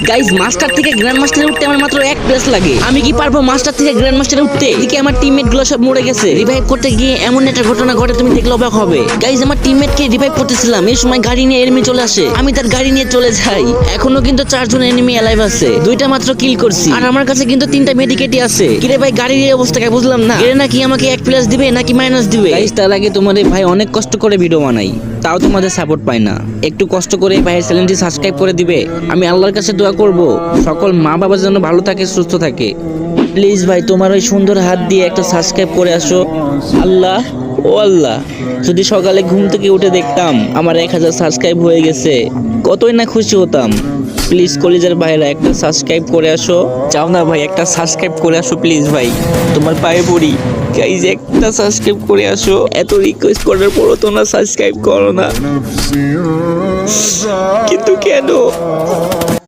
Guys master থেকে grand মাস্টারে উঠতে আমার মাত্র 1 প্লেস লাগে। আমি কি পারবো মাস্টার থেকে গ্র্যান্ড মাস্টারে উঠতে? এদিকে আমার টিমমেট গুলো সব মরে গেছে। রিভাইভ করতে গিয়ে এমন একটা ঘটনা ঘটে তুমি দেখলে অবাক হবে। গাইজ আমার টিমমেট কে রিভাইভ করতেছিলাম, এই সময় গাড়ি নিয়ে এনিমি চলে আসে। আমি তার গাড়ি নিয়ে চলে যাই। এখনো কিন্তু 4 জন এনিমি অ্যালাইভ আছে। 2টা মাত্র কিল করছি আর আমার কাছে কিন্তু 3টা মেডিকেটই আছে। কিরে ভাই গাড়ির এই অবস্থা কে বুঝলাম না। এর নাকি আমাকে 1 প্লাস দিবে নাকি মাইনাস দিবে? গাইজ তার আগে তোমাদের ভাই অনেক কষ্ট করে ভিডিও বানাই, তাও তোমাদের সাপোর্ট পাই না। একটু কষ্ট করে ভাইয়ের চ্যানেলটি সাবস্ক্রাইব করে দিবে। আমি আল্লাহর কাছে দোয়া করব সকল মা বাবা যেন ভালো থাকে, সুস্থ থাকে। প্লিজ ভাই তোমার ওই সুন্দর হাত দিয়ে একটা সাবস্ক্রাইব করে আসো। আল্লাহ ও আল্লাহ, যদি সকালে ঘুম থেকে উঠে দেখতাম আমার 1000 সাবস্ক্রাইব হয়ে গেছে, কতই না খুশি হতাম। প্লিজ কলিজার ভাইরা একটা সাবস্ক্রাইব করে আসো। চাও না ভাই একটা সাবস্ক্রাইব করে আসো প্লিজ ভাই, তোমার পায়ে পড়ি। গাইজ একটা সাবস্ক্রাইব করে আসো। এত রিকোয়েস্ট করার পরও তোমরা সাবস্ক্রাইব করো না, কিন্তু কেন?